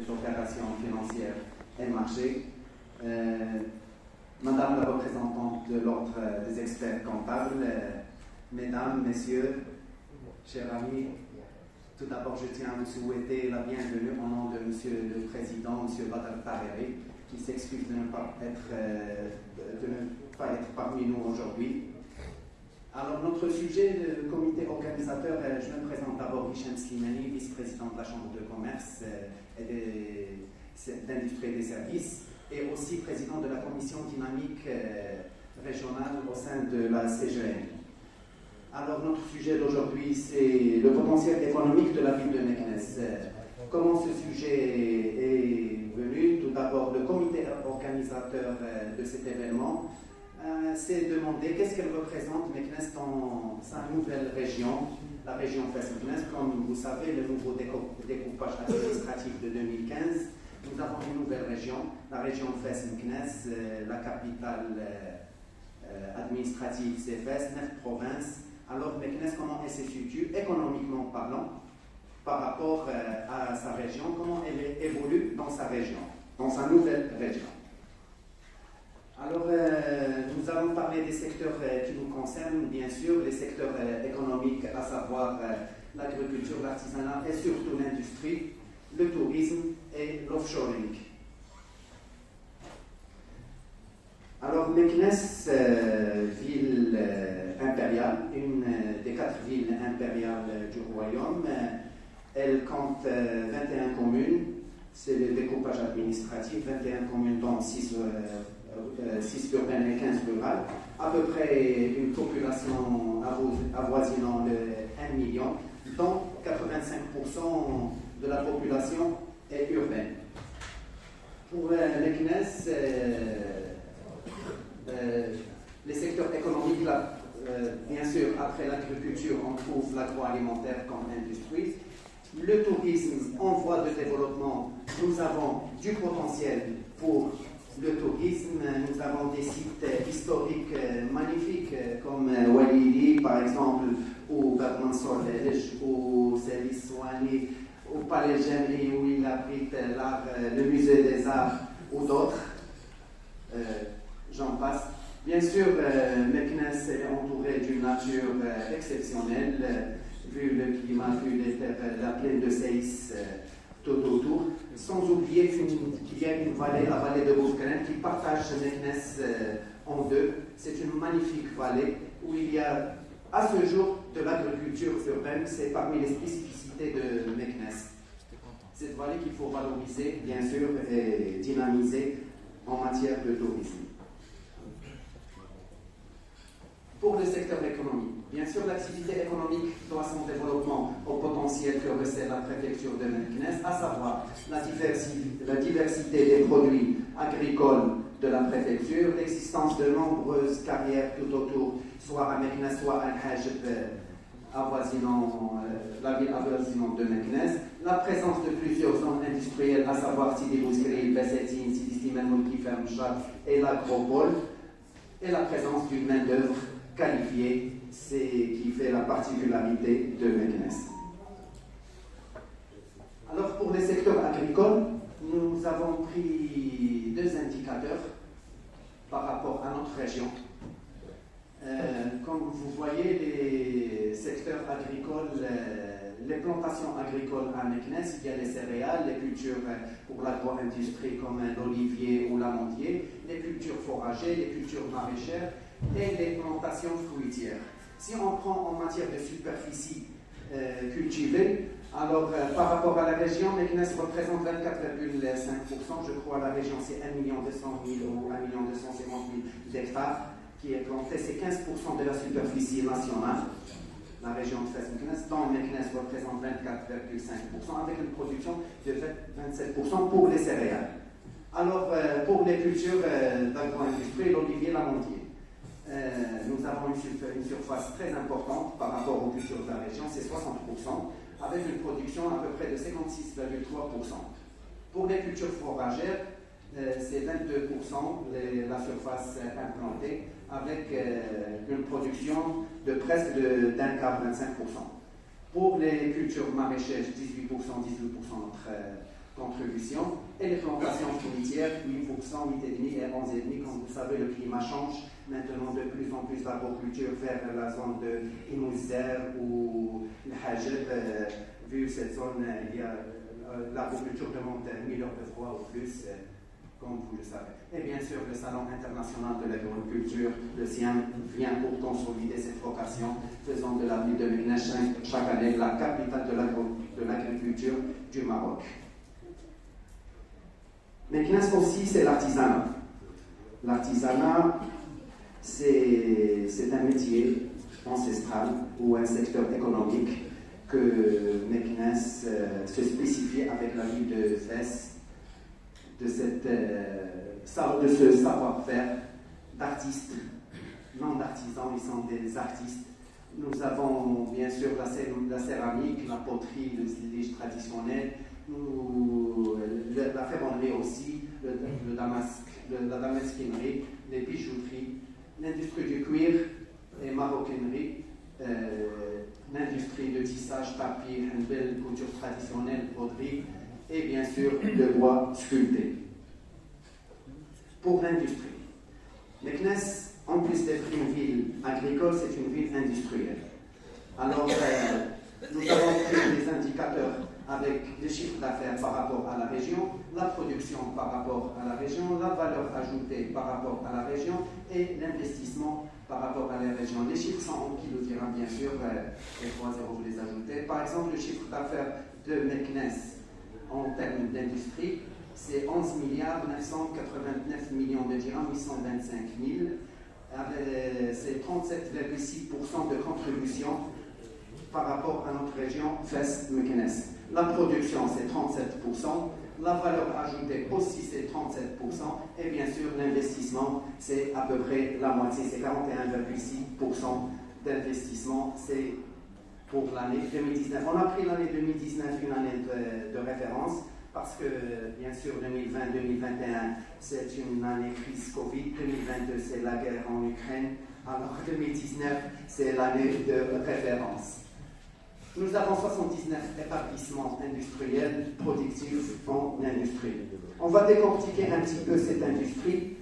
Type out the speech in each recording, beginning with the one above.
des opérations financières et marchés, Madame la représentante de l'Ordre des experts comptables, Mesdames, Messieurs, chers amis, tout d'abord je tiens à vous souhaiter la bienvenue au nom de Monsieur le Président, Monsieur Badr Taheri, qui s'excuse de ne pas être parmi nous aujourd'hui. Alors, notre sujet, le comité organisateur, je me présente d'abord Hicham Slimani, vice-président de la Chambre de commerce et d'industrie et des services, et aussi président de la commission dynamique régionale au sein de la CGN. Alors, notre sujet d'aujourd'hui, c'est le potentiel économique de la ville de Meknès. Comment ce sujet est venu? Tout d'abord, le comité organisateur de cet événement s'est demandé qu'est-ce qu'elle représente Meknès dans sa nouvelle région, la région Fès-Meknès. Comme vous savez, le nouveau découpage administratif de 2015, nous avons une nouvelle région, la région Fès-Meknès, la capitale administrative c'est Fès, 9 provinces. Alors Meknès, comment elle se situe économiquement parlant par rapport à sa région, comment elle évolue dans sa région, dans sa nouvelle région. Alors, nous allons parler des secteurs qui nous concernent, bien sûr, les secteurs économiques, à savoir l'agriculture, l'artisanat et surtout l'industrie, le tourisme et l'offshoring. Alors, Meknès, ville impériale, une des 4 villes impériales du royaume, elle compte 21 communes, c'est le découpage administratif, 21 communes dont 6 urbaines et 15 rurales, à peu près une population avoisinant le 1 million, dont 85% de la population est urbaine. Pour Meknès, les secteurs économiques, bien sûr, après l'agriculture, on trouve l'agroalimentaire comme industrie. Le tourisme en voie de développement, nous avons du potentiel pour le tourisme. Nous avons des sites historiques magnifiques comme Walili, par exemple, ou Bab Mansour Lej, ou Seli Souani, ou Palais Jamri, où il abrite l'art, le musée des arts, ou d'autres. J'en passe. Bien sûr, Meknès est entouré d'une nature exceptionnelle, vu le climat, vu les terres, la plaine de Seïs tout autour, sans oublier qu'il y a une vallée, la vallée de Bouzkren, qui partage Meknès en deux. C'est une magnifique vallée où il y a à ce jour de l'agriculture urbaine, c'est parmi les spécificités de Meknès. Cette vallée qu'il faut valoriser, bien sûr, et dynamiser en matière de tourisme. Pour le secteur économique, bien sûr, l'activité économique doit son développement au potentiel que recèle la préfecture de Meknès, à savoir la diversité des produits agricoles de la préfecture, l'existence de nombreuses carrières tout autour, soit à Meknès, soit à Al-Hajb, la ville avoisinante de Meknès, la présence de plusieurs zones industrielles, à savoir Sidi Bouzkri, Bessetine, Sidi Slimane, Moulkifer, Mchad et l'agropole, et la présence d'une main-d'œuvre qualifiée, c'est qui fait la particularité de Meknès. Alors pour les secteurs agricoles, nous avons pris 2 indicateurs par rapport à notre région. Comme vous voyez, les secteurs agricoles, les plantations agricoles à Meknès, il y a les céréales, les cultures pour l'agro-industrie comme l'olivier ou l'amandier, les cultures foragères, les cultures maraîchères et les plantations fruitières. Si on prend en matière de superficie cultivée, alors par rapport à la région, Meknès représente 24,5%. Je crois la région c'est 1 200 000 ou 1 250 000 d'hectares qui est planté, c'est 15% de la superficie nationale. La région de Fès-Meknès, dont Meknès représente 24,5%, avec une production de 27% pour les céréales. Alors, pour les cultures d'agro-industrie, l'olivier, l'amandier, nous avons une surface très importante par rapport aux cultures de la région, c'est 60%, avec une production à peu près de 56,3%. Pour les cultures foragères, c'est 22% la surface implantée, avec une production de presque d'un quart, 25%. Pour les cultures maraîchères, 18%, 18% notre contribution. Et les plantations fruitières, 8%, 8,5% et 11,5%. Comme vous savez, le climat change. Maintenant, de plus en plus d'agriculture vers la zone de Imouzer ou le Hajeb. Vu cette zone, il y a l'agriculture demande 1000 heures de froid ou plus, comme vous le savez. Et bien sûr, le Salon international de l'agriculture, le SIAM, vient pour consolider cette vocation, faisant de la ville de Meknès chaque année la capitale de l'agriculture du Maroc. Meknès aussi, c'est l'artisanat. L'artisanat, c'est un métier ancestral ou un secteur économique que Meknès se spécifie avec la ville de Fès, de ce savoir-faire d'artistes, non d'artisans, ils sont des artistes. Nous avons bien sûr la céramique, la poterie, le lige traditionnel, la ferronnerie aussi, la damasquinerie, les bijouteries, l'industrie du cuir et maroquinerie, l'industrie de tissage, tapis, une belle couture traditionnelle, broderie, et bien sûr le bois sculpté. Pour l'industrie, Meknès, en plus d'être une ville agricole, c'est une ville industrielle. Alors, nous avons pris des indicateurs avec les chiffres d'affaires par rapport à la région, la production par rapport à la région, la valeur ajoutée par rapport à la région et l'investissement par rapport à la région. Les chiffres sont en kilogrammes, bien sûr, les 3 zéros, vous les ajoutez. Par exemple, le chiffre d'affaires de Meknès en termes d'industrie, c'est 11 milliards 989 millions de dirhams, 825 000. C'est 37,6% de contribution par rapport à notre région Fès-Meknès. La production, c'est 37%. La valeur ajoutée aussi, c'est 37%. Et bien sûr, l'investissement, c'est à peu près la moitié, c'est 41,6% d'investissement. C'est pour l'année 2019. On a pris l'année 2019 une année de référence parce que, bien sûr, 2020-2021, c'est une année crise Covid. 2022, c'est la guerre en Ukraine. Alors, 2019, c'est l'année de référence. Nous avons 79 établissements industriels productifs en industrie. On va décortiquer un petit peu cette industrie.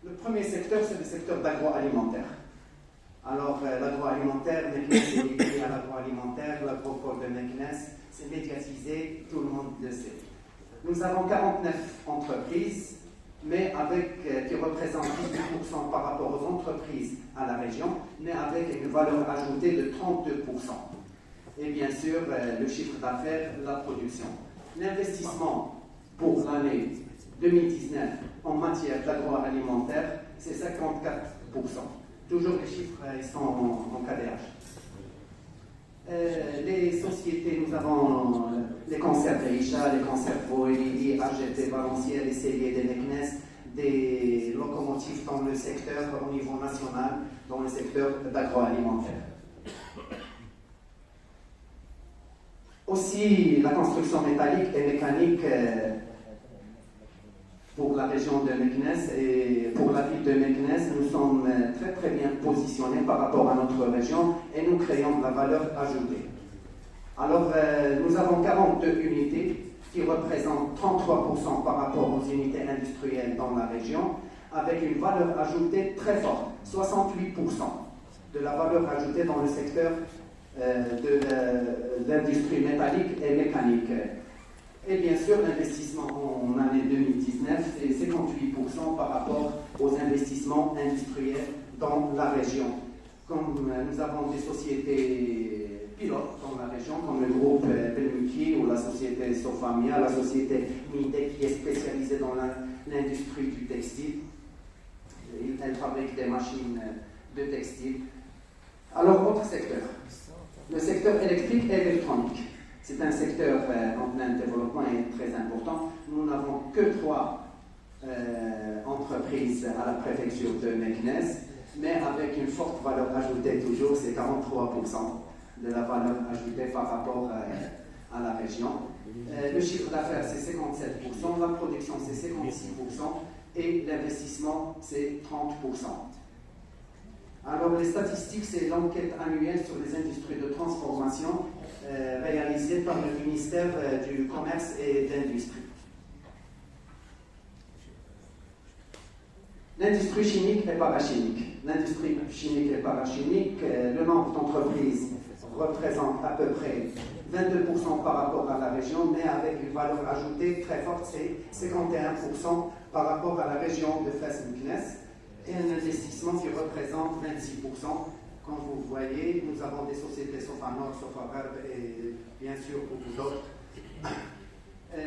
Le premier secteur, c'est le secteur d'agroalimentaire. Alors, l'agroalimentaire, Meknès est lié à l'agroalimentaire, l'agropole de Meknès, c'est médiatisé, tout le monde le sait. Nous avons 49 entreprises, mais qui représentent 18% par rapport aux entreprises à la région, mais avec une valeur ajoutée de 32%. Et bien sûr, le chiffre d'affaires, la production. L'investissement pour l'année 2019 en matière d'agroalimentaire, c'est 54%. Toujours les chiffres ils sont en KDH. Les sociétés, nous avons les conserves Isha, les conserves Boeli, AGT Valenciennes, les celliers de Meknès, des locomotives dans le secteur au niveau national, dans le secteur d'agroalimentaire. Aussi, la construction métallique et mécanique pour la région de Meknès et pour la ville de Meknès, nous sommes très très bien positionnés par rapport à notre région et nous créons de la valeur ajoutée. Alors, nous avons 42 unités qui représentent 33% par rapport aux unités industrielles dans la région, avec une valeur ajoutée très forte, 68% de la valeur ajoutée dans le secteur de l'industrie métallique et mécanique. Et bien sûr, l'investissement en année 2019, c'est 58% par rapport aux investissements industriels dans la région. Comme nous avons des sociétés pilotes dans la région, comme le groupe Belmuki ou la société Sofamia, la société Mide qui est spécialisée dans l'industrie du textile. Elle fabrique des machines de textile. Alors, autre secteur, le secteur électrique et électronique. C'est un secteur en plein développement et très important. Nous n'avons que 3 entreprises à la préfecture de Meknès, mais avec une forte valeur ajoutée toujours, c'est 43% de la valeur ajoutée par rapport à la région. Le chiffre d'affaires, c'est 57%, la production, c'est 56%, et l'investissement, c'est 30%. Alors, les statistiques, c'est l'enquête annuelle sur les industries de transformation réalisé par le ministère du Commerce et de l'Industrie. L'industrie chimique et parachimique. L'industrie chimique et parachimique, le nombre d'entreprises représente à peu près 22% par rapport à la région, mais avec une valeur ajoutée très forte, c'est 51% par rapport à la région de Fès-Meknès, et un investissement qui représente 26%. Comme vous voyez, nous avons des sociétés Sofanor, Sofaverb et bien sûr beaucoup d'autres.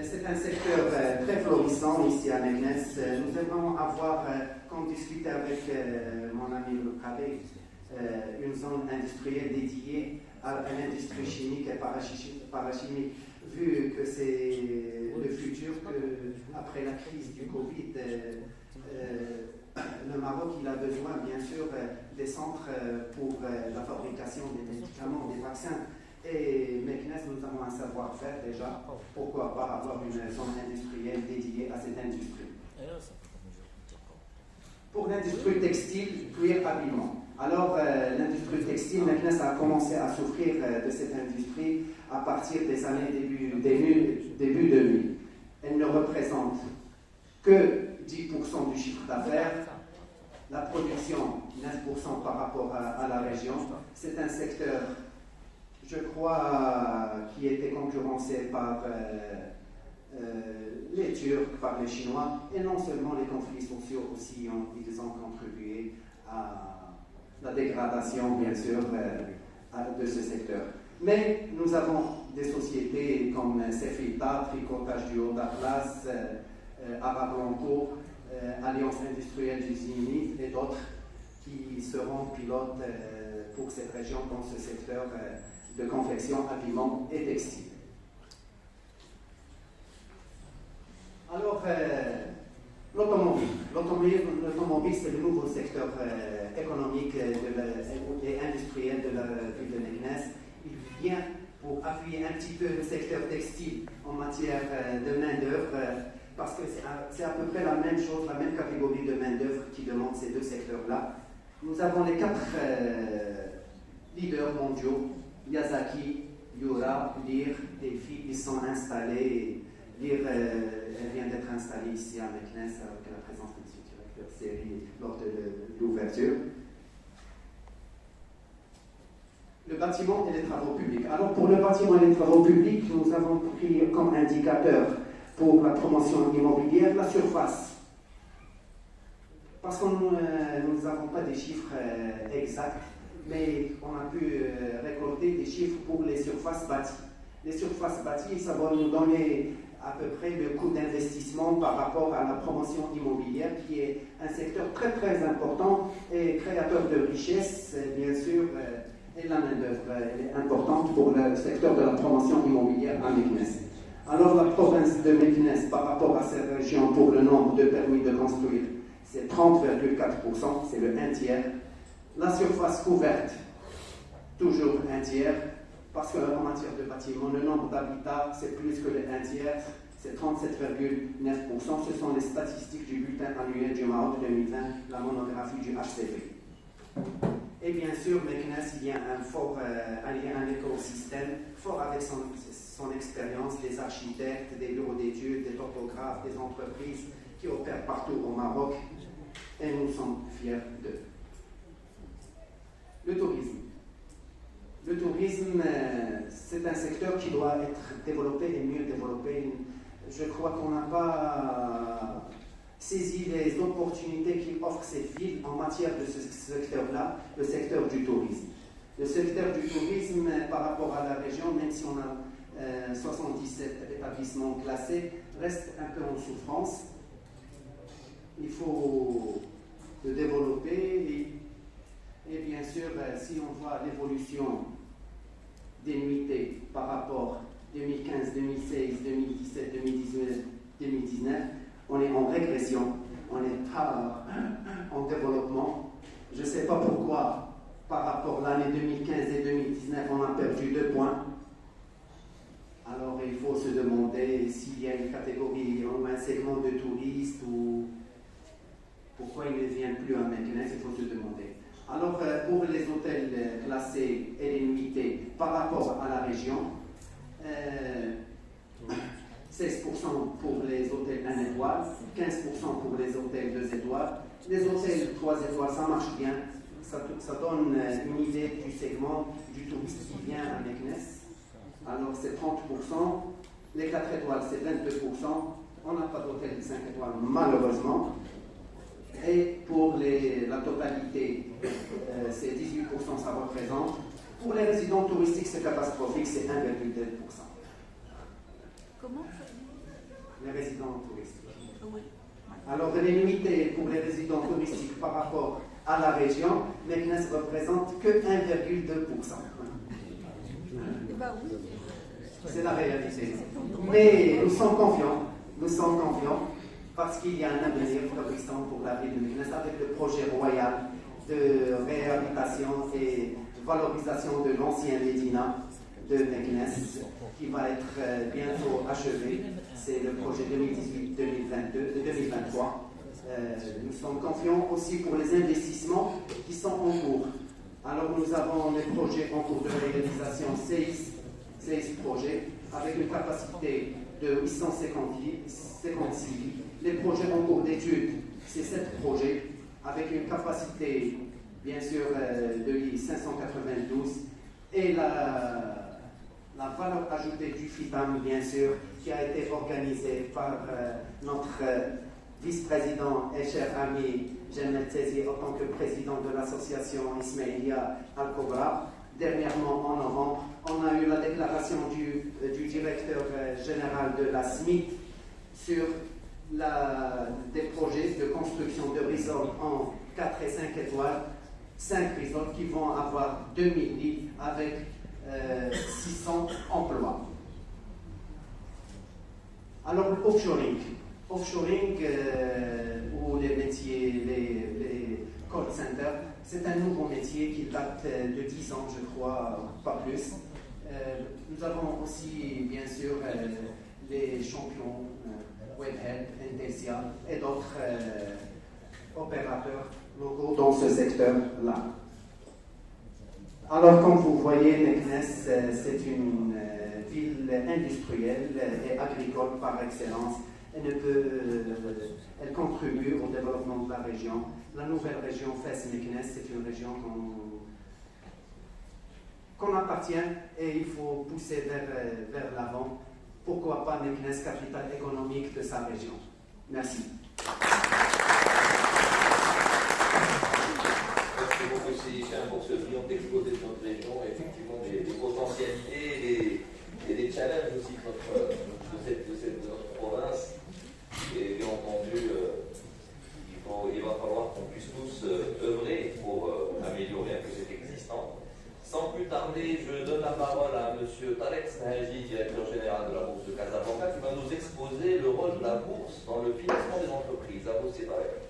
C'est un secteur très florissant ici à Meknès. Nous aimons avoir, comme discuté avec mon ami Le Cabé, une zone industrielle dédiée à l'industrie chimique et parachimique. Vu que c'est le futur, que après la crise du Covid, le Maroc il a besoin bien sûr des centres pour la fabrication des médicaments, des vaccins. Et Meknès, nous avons un savoir-faire déjà. Pourquoi pas avoir une zone industrielle dédiée à cette industrie? Pour l'industrie textile, cuir, habillement. Alors, l'industrie textile, Meknès a commencé à souffrir de cette industrie à partir des années début 2000. Elle ne représente que 10% du chiffre d'affaires. La production, 9% par rapport à la région. C'est un secteur, je crois, qui était concurrencé par les Turcs, par les Chinois, et non seulement les conflits sociaux aussi, ils ont contribué à la dégradation, bien sûr, de ce secteur. Mais nous avons des sociétés comme Cefilta, Tricotage du Haut-Atlas, Arablanco, Alliance industrielle du Zénith et d'autres qui seront pilotes pour cette région dans ce secteur de confection, habillement et textile. Alors, l'automobile. L'automobile, c'est le nouveau secteur économique et industriel de la ville de Meknès. Il vient pour appuyer un petit peu le secteur textile en matière de main-d'œuvre, parce que c'est à peu près la même chose, la même catégorie de main-d'œuvre qui demande ces deux secteurs-là. Nous avons les 4 leaders mondiaux, Yazaki, Yura, Lear, Delphi, ils sont installés. Lear, elle vient d'être installée ici à Meknès avec la présence de M. le directeur série lors de l'ouverture. Le bâtiment et les travaux publics. Alors pour le bâtiment et les travaux publics, nous avons pris comme indicateur pour la promotion immobilière la surface. Parce que nous n'avons pas des chiffres exacts, mais on a pu récolter des chiffres pour les surfaces bâties. Les surfaces bâties, ça va nous donner à peu près le coût d'investissement par rapport à la promotion immobilière, qui est un secteur très très important et créateur de richesse, bien sûr, et la main-d'œuvre est importante pour le secteur de la promotion immobilière à Meknès. Alors la province de Meknès, par rapport à cette région, pour le nombre de permis de construire, c'est 30,4%, c'est le 1 tiers. La surface couverte, toujours 1 tiers. Parce qu'en matière de bâtiment, le nombre d'habitats, c'est plus que le 1 tiers, c'est 37,9%. Ce sont les statistiques du bulletin annuel du Maroc 2020, la monographie du HCV. Et bien sûr, Meknès, il y a un écosystème fort avec son expérience, des architectes, des bureaux d'études, des topographes, des entreprises qui opèrent partout au Maroc. Et nous sommes fiers d'eux. Le tourisme. Le tourisme, c'est un secteur qui doit être développé et mieux développé. Je crois qu'on n'a pas saisi les opportunités qu'offre cette ville en matière de ce secteur-là, le secteur du tourisme. Le secteur du tourisme, par rapport à la région, même si on a 77 établissements classés, reste un peu en souffrance. Il faut le développer et bien sûr, si on voit l'évolution des nuitées par rapport 2015, 2016, 2017, 2019, on est en régression, on est tard en développement. Je ne sais pas pourquoi, par rapport à l'année 2015 et 2019, on a perdu 2 points. Alors il faut se demander s'il y a une catégorie ou un segment de touristes ou pourquoi ils ne viennent plus à Meknès, il faut se demander. Alors, pour les hôtels classés et les nuitées par rapport à la région, 16% pour les hôtels 1 étoile, 15% pour les hôtels 2 étoiles. Les hôtels 3 étoiles, ça marche bien. Ça donne une idée du segment du touriste qui vient à Meknès. Alors, c'est 30%. Les 4 étoiles, c'est 22%. On n'a pas d'hôtel 5 étoiles, malheureusement. Et pour la totalité, c'est 18%, ça représente. Pour les résidents touristiques, c'est catastrophique, c'est 1,2%. Comment? Les résidents touristiques. Oui. Alors, les nuitées pour les résidents touristiques par rapport à la région, Meknès représente que 1,2%. C'est la réalité. Mais nous sommes confiants parce qu'il y a un avenir florissant pour la ville de Meknès avec le projet royal de réhabilitation et valorisation de l'ancien Médina de Meknès qui va être bientôt achevé. C'est le projet 2018-2023. Nous sommes confiants aussi pour les investissements qui sont en cours. Alors nous avons les projets en cours de réalisation, 16 projets avec une capacité de 856 lits. Les projets en cours d'études, c'est 7 projets avec une capacité, bien sûr, de lits 592 et la valeur ajoutée du FIPAM, bien sûr, qui a été organisée par notre vice-président et cher ami Jeannette Tézi en tant que président de l'association Ismaïlia Al-Kobra. Dernièrement, en novembre, on a eu la déclaration du directeur général de la SMIT sur des projets de construction de resorts en 4 et 5 étoiles, 5 resorts qui vont avoir 2000 lits avec 600 emplois. Alors, l'offshoring. Offshoring ou les métiers, les call centers, c'est un nouveau métier qui date de 10 ans, je crois, pas plus. Nous avons aussi, bien sûr, les champions Webhelp, Endesia et d'autres opérateurs locaux dans ce secteur-là. Alors, comme vous voyez, Meknès, c'est une ville industrielle et agricole par excellence. Elle contribue au développement de la région. La nouvelle région Fès-Meknès, c'est une région qu'on appartient et il faut pousser vers l'avant. Pourquoi pas Meknès, capitale économique de sa région. Merci. Merci beaucoup, Cher, pour ce brillant exposé de notre région, effectivement des potentialités et des challenges aussi de notre province. Et bien entendu, il va falloir qu'on puisse tous œuvrer pour améliorer un peu cet existant. Sans plus tarder, je donne la parole à M. Tarek Snahaji, directeur général de la Bourse de Casablanca, qui va nous exposer le rôle de la Bourse dans le financement des entreprises. À vous, c'est Tarek.